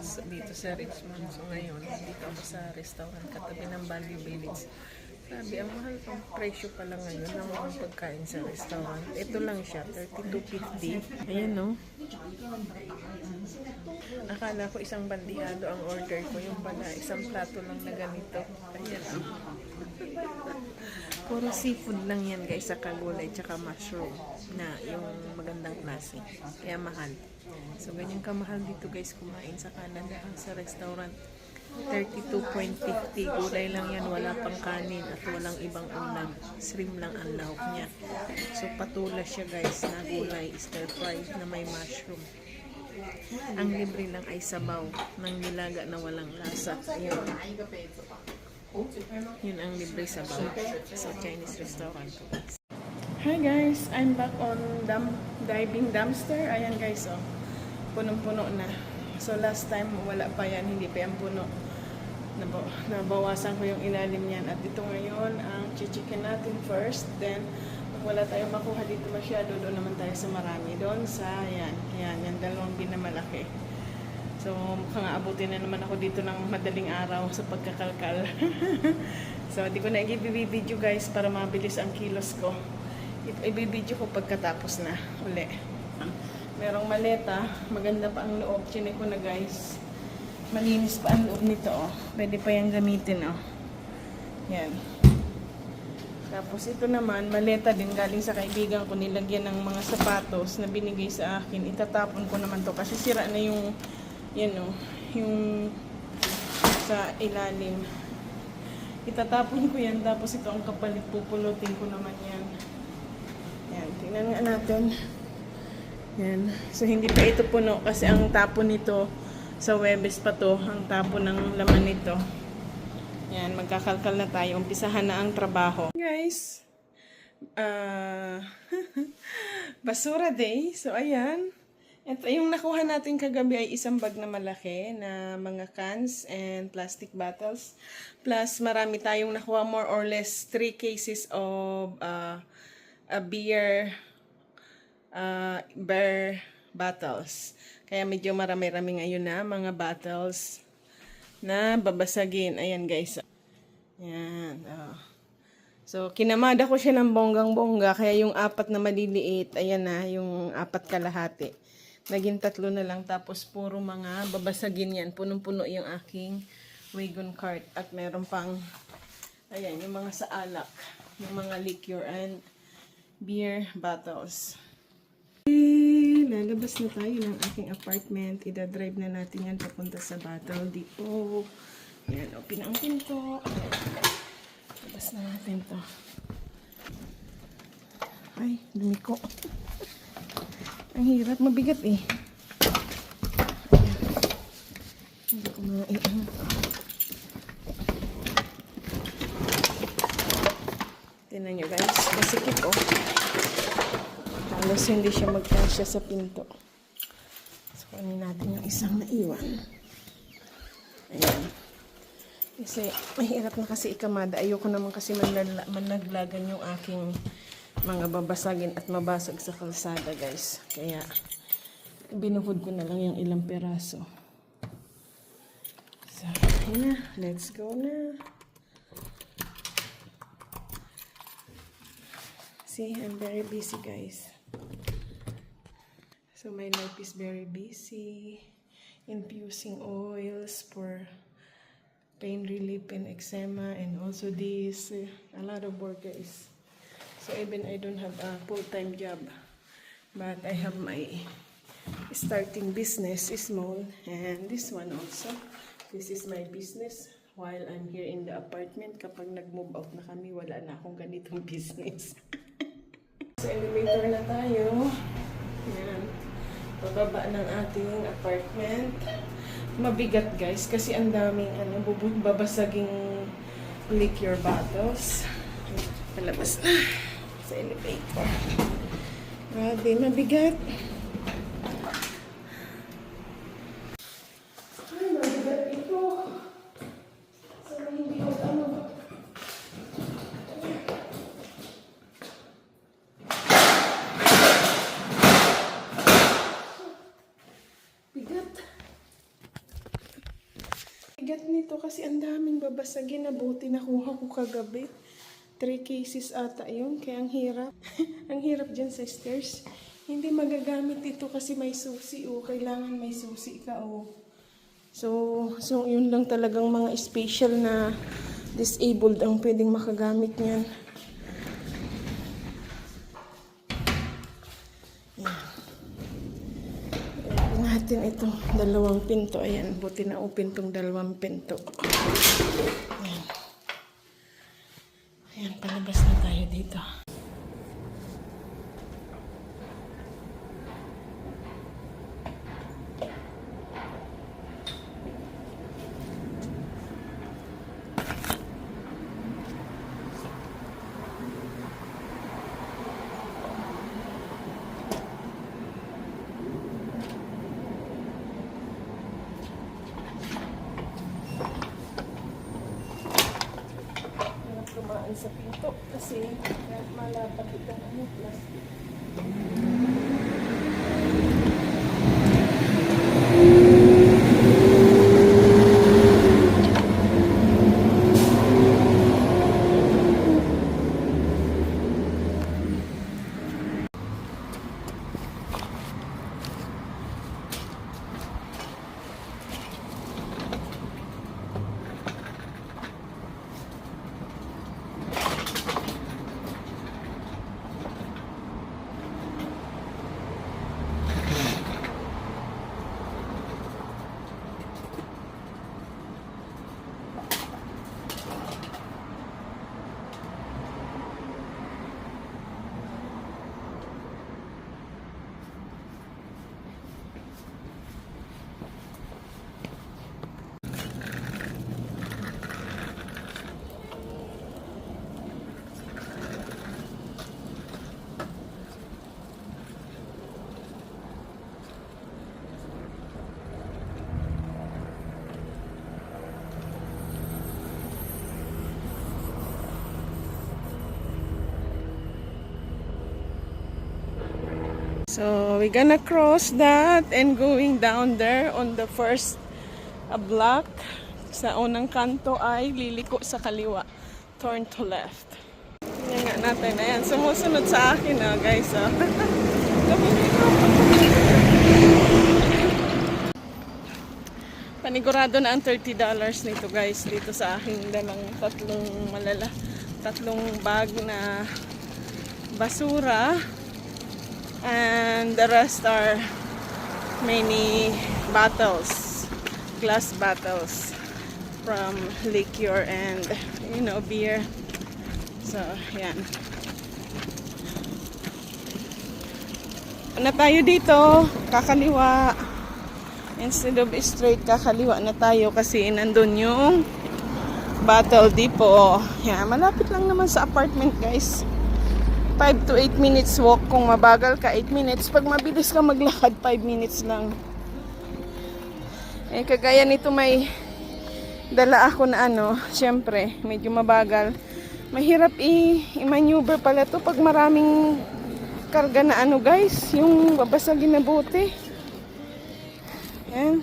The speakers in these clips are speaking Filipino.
dito sa Richmond. So ngayon, dito ako sa restaurant katabi ng Value Village. Sabi, ang mahal pang presyo pala ngayon ng mga pagkain sa restaurant. Ito lang siya, 32.50. Ayan no. Akala ko isang bandihado ang order ko. Yung pala, isang plato lang na ganito. Ayan oh. Puro seafood lang yan guys, sa kagulay tsaka mushroom na yung magandang klase. Kaya mahal. So ganyan kamahal dito guys kumain sa Canada sa restaurant. 32.50. Gulay lang yan, wala pang kanin at walang ibang ulam. Shrimp lang ang lahok niya. So patulas siya guys na gulay, stir fry na may mushroom. Ang libre lang ay sabaw ng nilaga na walang lasa. Ayun. Yun ang libre sabaw sa Chinese restaurant. Hi guys, I'm back on diving dumpster. Ayan guys, oh, punong-puno na. So last time wala pa yan, hindi pa yan puno. Nabawasan ko yung ilalim niyan. At ito ngayon ang chichikin natin first. Then kung wala tayong makuha dito masyado, doon naman tayo sa marami. Doon sa yan, yung dalawang bin na malaki. So, mukhang aabutin na naman ako dito ng madaling araw sa pagkakalkal. So, di ko na i-video guys para mabilis ang kilos ko. I-video ko pagkatapos na uli. Merong maleta. Maganda pa ang loob. Chinek ko na guys. Malinis pa ang loob nito. Oh. Pwede pa yung gamitin. Oh. Yan. Tapos ito naman, maleta din galing sa kaibigan ko. Nilagyan ng mga sapatos na binigay sa akin. Itatapon ko naman to kasi sira na yung yan o, yung sa ilalim. Itatapon ko yan, tapos ito ang kapalit, pupulutin ko naman yan. Yan, tingnan nga natin. Yan, so hindi pa ito puno kasi ang tapon nito sa Webes pa to, ang tapon ng laman nito. Yan, magkakalkal na tayo, umpisahan na ang trabaho. Guys, basura day, so ayan. Ito, yung nakuha natin kagabi ay isang bag na malaki na mga cans and plastic bottles. Plus, marami tayong nakuha, more or less 3 cases of beer bottles. Kaya medyo marami-rami ngayon na mga bottles na babasagin. Ayan guys. Ayan. So, kinamada ko siya ng bonggang-bongga. Kaya yung 4 na maliliit, ayan na, yung 4 kalahati. Naging 3 na lang, tapos puro mga babasagin yan. Punong-puno yung aking wagon cart. At meron pang, ayan, yung mga sa alak. Yung mga liquor and beer bottles. Lalabas na tayo ng aking apartment. Ida-drive na natin yan papunta sa Battle Depot. Ayan, open ang pinto. Labas na natin to. Ay, dumiko. Ang hirap, mabigat eh. Hindi ko maiano. Tingnan nyo guys, masikip oh. Halos hindi siya magkasya sa pinto. So, kunin natin yung isang naiwan. Ayan. Kasi, mahirap na kasi ikamada. Ayoko naman kasi managlagan yung aking mga babasagin at mabasag sa kalsada guys. Kaya binuhod ko na lang yung ilang peraso. So, ayan na. Let's go na. See, I'm very busy guys. So, my life is very busy. Infusing oils for pain relief and eczema, and also this. A lot of work guys. So even I don't have a full-time job, but I have my starting business, small, and this one also. This is my business while I'm here in the apartment. Kapag nag-move out na kami, wala na akong ganitong business. So elevator na tayo. Yan. Pababa ng ating apartment. Mabigat guys, kasi ang daming babasaging liquor bottles. Palabas na sa elevator. Grabe, mabigat. Ay, mabigat ito. So, hindi ko ano. Bigat. start nito kasi ang daming babasagin na buti nakuha ko kagabi. 3 cases ata yun, kaya ang hirap. Ang hirap dyan sa stairs. Hindi magagamit ito kasi may susi o kailangan may susi ka o. So yun lang talagang mga special na disabled ang pwedeng makagamit niyan. Natin itong 2 pinto. Ayan, buti na open tong 2 pinto. Ayan. Ayan, palabas na tayo dito. Tumaan sa pinto kasi malapad itong plastic. So we're gonna cross that and going down there on the first block. Sa unang kanto ay liliko sa kaliwa. Turn to left. Tingnan nga natin. Ayan, sumusunod sa akin guys. Panigurado na ang $30 nito guys. Dito sa aking tatlong bag na basura. And the rest are many bottles, glass bottles from liquor and beer. So yan. Na tayo dito, kakaliwa. Instead of straight, kakaliwa na tayo kasi nandun yung bottle depot. Yan, malapit lang naman sa apartment guys. 5 to 8 minutes walk. Kung mabagal ka, 8 minutes. Pag mabilis ka maglakad, 5 minutes lang. Eh, kagaya nito may dala ako na syempre, medyo mabagal. Mahirap i-maneuver pala to pag maraming karga na guys. Yung babasagin na bote. Yan.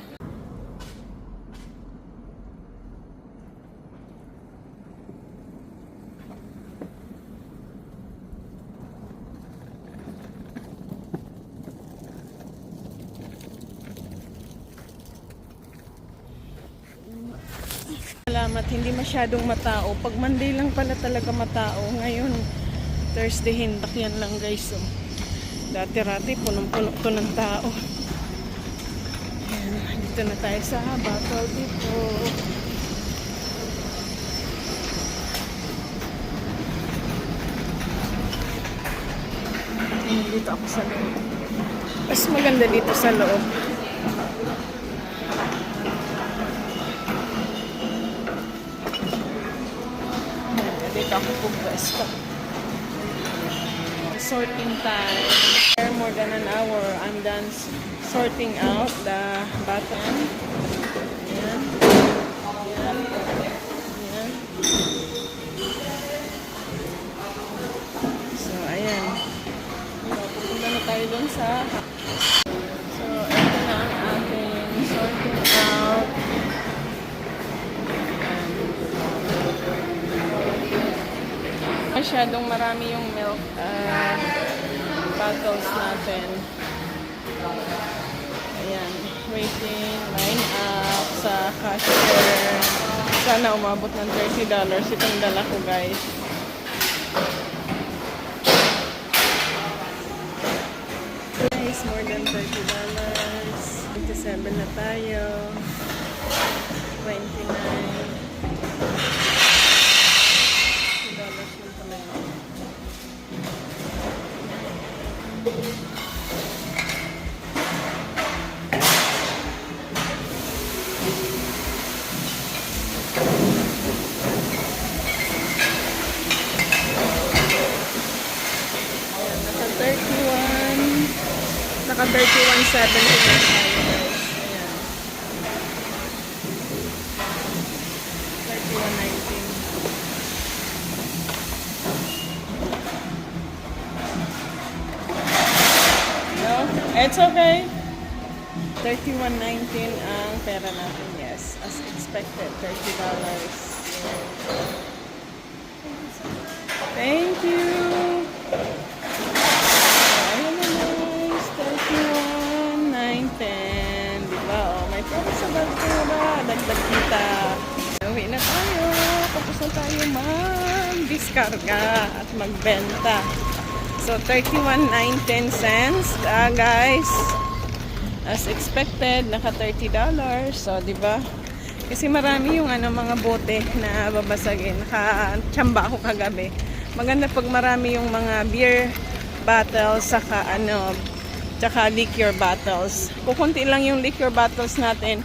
Salamat, hindi masyadong matao. Pag Monday lang pala talaga matao. Ngayon, Thursday, hindak yan lang guys. So, dati-rati, punong-puno to ng tao. Ayan, dito na tayo sa bottle dito. Ayan, dito ako sa loob. Mas maganda dito sa loob. Dito ako pagpwesto. Sorting time. More than an hour. I'm done sorting out the button. Ayan. Ayan. Ayan. So, ayan. Pupunta na tayo dun sa... So, ito na ang ating sorting out. Masyadong marami yung milk bottles natin. Ayan, waiting, line up sa cashier. Sana umabot ng $30 itong dala ko, guys. Guys, more than $30. 27 na tayo. 29. Naka 31.70 na tayo, guys. Ayan. 31.19. No? It's okay. 31.19 ang pera natin, yes. As expected, $30. Thank you. Dagdag kita. Uwi na tayo. Tapos na tayo mag-diskarga at magbenta. So, 31.19 cents. Guys, as expected, naka $30. So, diba? Kasi marami yung mga bote na babasagin. Nakachamba ako kagabi. Maganda pag marami yung mga beer bottles saka tsaka liquor bottles. Kukunti lang yung liquor bottles natin.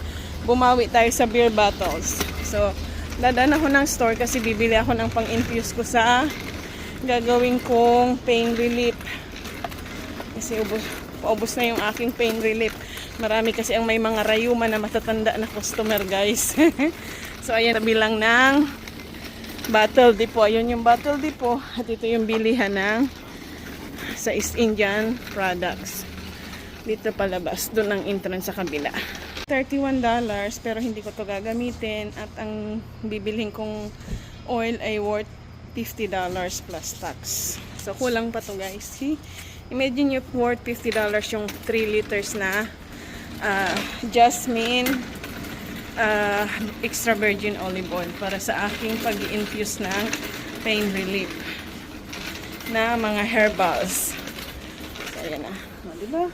Bumawi tayo sa beer bottles. So, dadaan ako ng store kasi bibili ako ng pang-infuse ko sa gagawin kong pain relief. Kasi paubos na yung aking pain relief. Marami kasi ang may mga rayuma na matatanda na customer, guys. So, ayan, tabi lang ng Bottle Depot. Ayun yung Bottle Depot. At ito yung bilihan ng sa East Indian Products. Dito palabas. Doon ang entrance sa kabila. $31 pero hindi ko to gagamitin at ang bibilhin kong oil ay worth $50 plus tax. So kulang pa to, guys. See? Imagine yung worth $50 yung 3 liters na jasmine extra virgin olive oil para sa aking pag-infuse ng pain relief na mga herbals. So ayan na. Diba?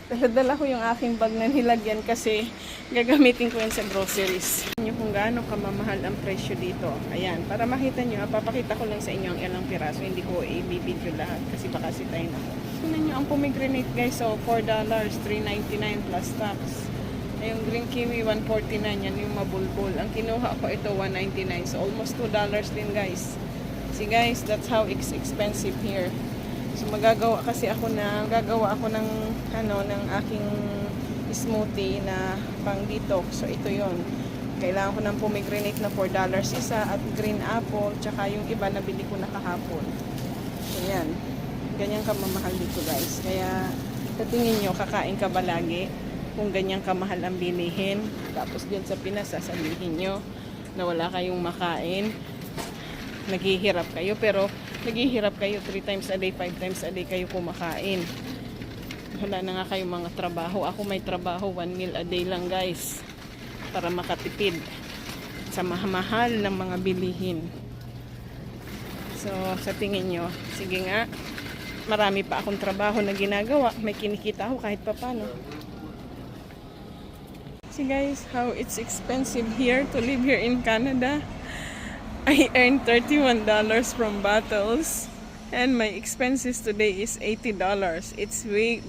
Dala ko yung aking bag na nilagyan kasi gagamitin ko yan sa groceries. Nyo kung gaano kamamahal ang presyo dito. Ayan, para makita nyo, papakita ko lang sa inyo ang ilang piraso. Hindi ko i-video lahat kasi baka sitayin ako. Tingnan nyo ang pomegranate, guys. So, $4, $3.99 plus tax. Yung green kiwi, $1.49. Yan yung mabulbul. Ang kinuha ko ito, $1.99. So, almost $2 din, guys. See, guys, that's how it's expensive here. So gagawa ako ng ng aking smoothie na pang detox. So ito 'yon. Kailangan ko ng pomegranate na $4 isa at green apple tsaka yung iba na bili ko na kahapon. So yan. Ganyan kamamahal dito, guys. Kaya tingin niyo kakain ka ba lagi kung ganyan kamahal ang bilihin? Tapos diyan sa Pinas sasabihin niyo na wala kayong makain. Naghihirap kayo, pero naghihirap kayo 3 times a day, 5 times a day kayo kumakain. Wala na nga kayong mga trabaho. Ako may trabaho, 1 meal a day lang, guys, para makatipid sa mahal ng mga bilihin. So, sa tingin nyo, sige nga, marami pa akong trabaho na ginagawa. May kinikita ako kahit papano. See, guys, how it's expensive here to live here in Canada. I earned $31 from bottles and my expenses today is $80. It's big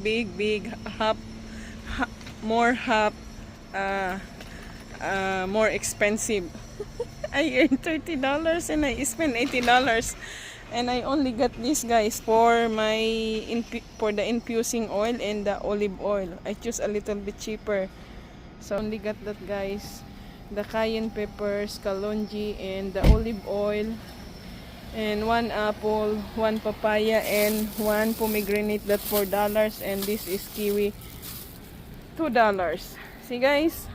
more expensive. I earned $30 and I spent $80 and I only got this, guys, for the infusing oil and the olive oil. I choose a little bit cheaper, so only got that, guys. The cayenne peppers, kalonji, and the olive oil, and 1 apple, 1 papaya, and 1 pomegranate. That $4, and this is kiwi, $2. See, guys,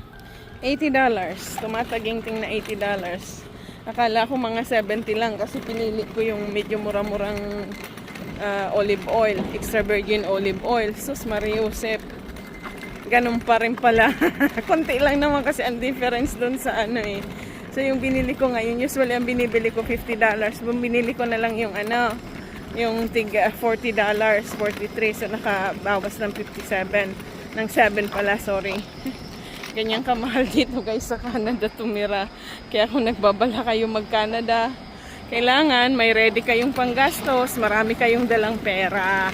$80. Tumataginting na $80. Akala ko mga 70 lang kasi pinili ko yung medyo mura-murang olive oil, extra virgin olive oil. Sus Mariusep, ganun pa rin pala. Konti lang naman kasi ang difference dun sa ano eh. So yung binili ko ngayon, usually ang binibili ko $50. Binili ko na lang yung ano, yung tig $40, 43. So nakabawas ng 57. Ng 7 pala, sorry. Ganyan kamahal dito guys sa Canada tumira. Kaya kung nagbabala kayo mag-Canada, kailangan may ready kayong panggastos, marami kayong dalang pera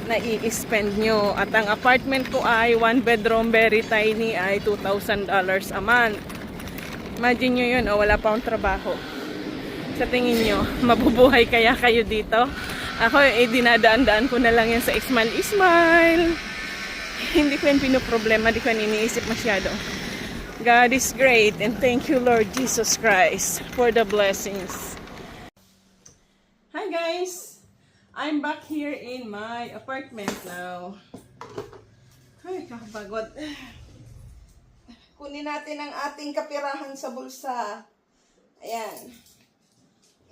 na i-spend nyo. At ang apartment ko ay 1 bedroom, very tiny, ay $2,000 a month. Imagine nyo yun, wala pa akong trabaho. Sa tingin nyo, mabubuhay kaya kayo dito? Ako dinadaan-daan ko na lang yan sa Ismail. Hindi ko yung pinoproblema, di ko iniisip masyado. God is great and thank you Lord Jesus Christ for the blessings. Hi guys! I'm back here in my apartment now. Ay, kakapagod. Kunin natin ang ating kapirahan sa bulsa. Ayan.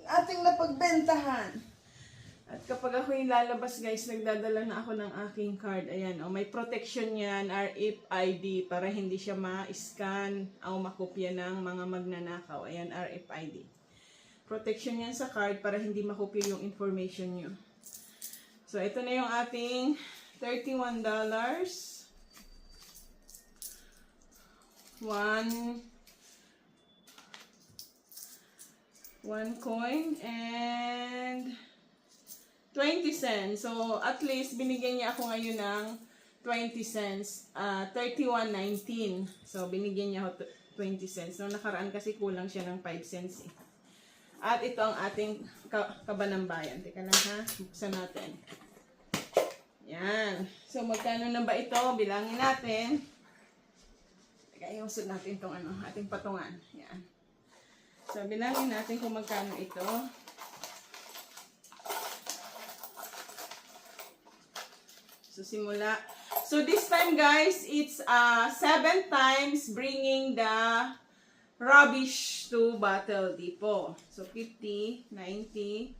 Ating napagbentahan. At kapag ako yung lalabas guys, nagdadala na ako ng aking card. Ayan, may protection yan, RFID, para hindi siya ma-scan o makopya ng mga magnanakaw. Ayan, RFID. Protection yan sa card para hindi makopya yung information nyo. So, ito na yung ating $31. One coin and 20 cents. So, at least, binigyan niya ako ngayon ng 20 cents. 31.19. So, binigyan niya ako 20 cents. So, nakaraan kasi kulang siya ng 5 cents eh. At ito ang ating kabanambayan. Teka lang ha. Buksan natin. Yan. So, magkano na ba ito? Bilangin natin. Teka, iusod natin itong ating patungan. Yan. So, bilangin natin kung magkano ito. So, simula. So, this time, guys, it's 7 times bringing the rubbish to Battle Depot. So, 50, 90,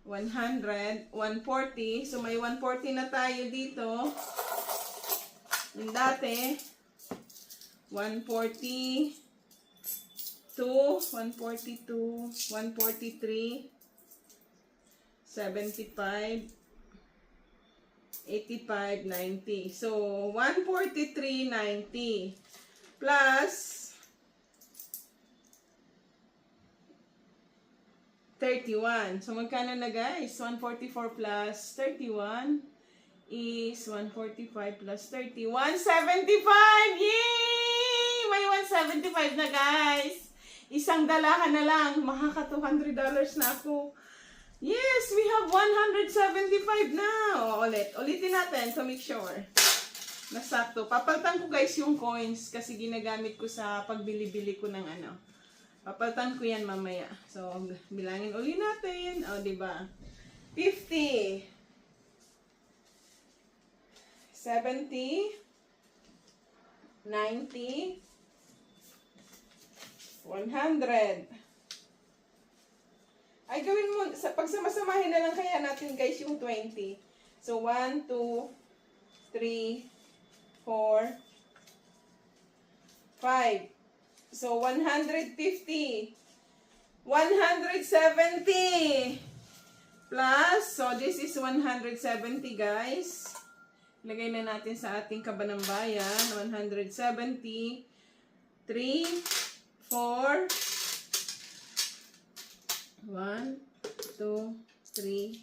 100, 140. So, may 140 na tayo dito. Yung dati, 142, 142, 143, 75, 85, 90. So, 143.90 plus 31. So, magkano na guys? 144 plus 31 is 145 plus 30. 175! Yay! May 175 na guys! Isang dalahan na lang. Makaka $200 na ako. Yes, we have 175 now. Ulitin natin to make sure. Nasakto. Papalitan ko guys yung coins kasi ginagamit ko sa pagbili-bili ko ng ano. Papalitan ko yan mamaya. So, bilangin uli natin. O, diba? 50. 70. 90. 100. Ay, gawin mo, pagsamasamahin na lang kaya natin guys yung 20. So, 1, 2, 3, 4, 5. So, 150. 170. Plus, so this is 170 guys. Lagay na natin sa ating kabanambayan. 170. 3, 4, 1, 2, 3,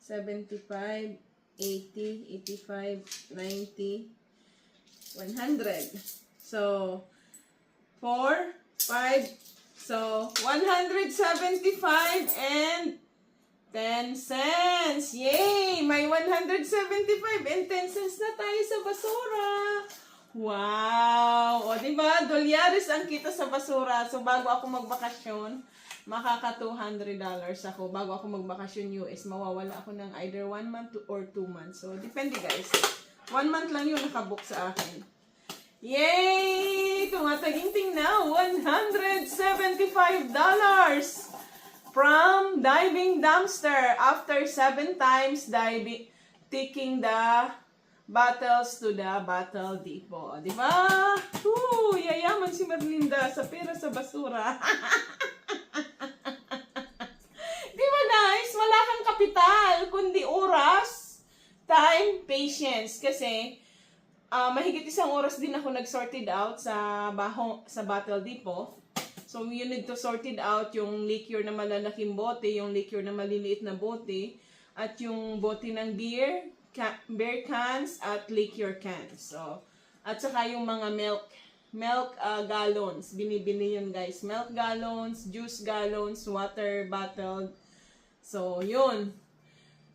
75, 80, 85, 90, 100. So, 4, 5, so, 175 and 10 cents. Yay! May 175 and 10 cents na tayo sa basura. Wow! O, diba? $2 ang kita sa basura. So, bago ako magbakasyon, makaka $200 ako. Bago ako magbakasyon US, mawawala ako ng either 1 month or 2 months. So, depende guys. 1 month lang yung nakabook sa akin. Yay! Tumataginting na. 175 from Diving Dumpster after 7 times taking the bottles to the bottle depot. Di ba? Yayaman si Merlinda sa pera sa basura. Di ba guys? Wala kang kapital, kundi oras, time, patience. Kasi, mahigit 1 oras din ako nag-sorted out sa bottle depot. So, you need to sort it out yung liquor na malalaking bote, yung liquor na maliliit na bote, at yung bote ng beer cans, at liquor cans. So, at saka yung mga milk gallons. Binibili yun guys. Milk gallons, juice gallons, water bottle. So, yun.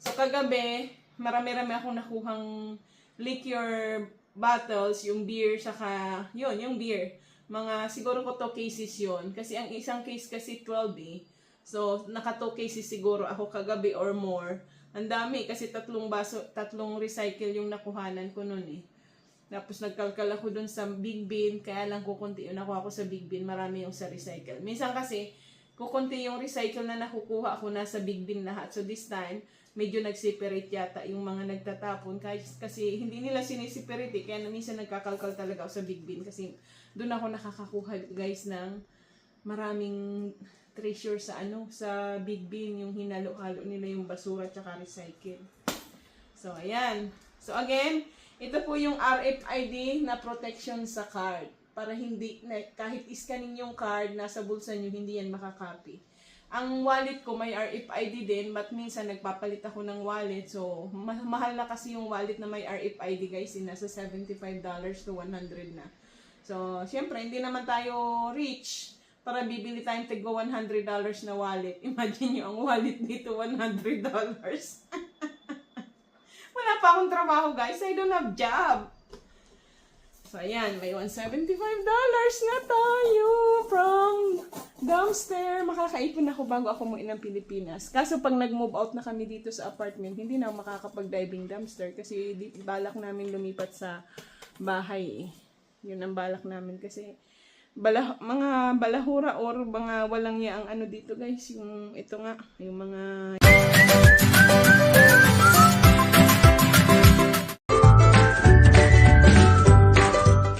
So, kagabi, marami-rami akong nakuhang liquor bottles, yung beer, saka, yun, yung beer. Mga, siguro ko 2 cases yun. Kasi ang isang case kasi 12 eh. So, naka 2 cases siguro ako kagabi or more. Ang dami kasi 3 recycle yung nakuhanan ko nun eh. Tapos nagkalkal ako dun sa big bin. Kaya lang kukunti yung nakuha ko sa big bin. Marami yung sa recycle. Minsan kasi, kukunti yung recycle na nakukuha ako nasa big bin lahat. So, this time, medyo nag-separate yata yung mga nagtatapon. Kasi hindi nila sinisiperate eh. Kaya minsan nagkakalkal talaga ako sa big bin. Kasi doon ako nakakakuha guys ng maraming treasure sa sa big bin, yung hinalo-halo nila yung basura at saka recycle. So, ayan. So, again, ito po yung RFID na protection sa card. Para hindi, kahit iskanin yung card, nasa bulsa nyo, hindi yan makakopy. Ang wallet ko may RFID din, but minsan nagpapalit ako ng wallet. So, mahal na kasi yung wallet na may RFID guys, nasa $75 to $100 na. So, syempre, hindi naman tayo rich para bibili tayong tigwa $100 na wallet. Imagine nyo, ang wallet dito $100. Wala pa akong trabaho guys, I don't have job. So, ayan, may $175 na tayo from dumpster. Makakaipon ako bago ako umuwi ng Pilipinas. Kaso pag nag-move out na kami dito sa apartment, hindi na ako makakapag-diving dumpster kasi balak namin lumipat sa bahay eh. Yun ang balak namin kasi mga balahura or mga walang yaang dito guys, yung ito nga, yung mga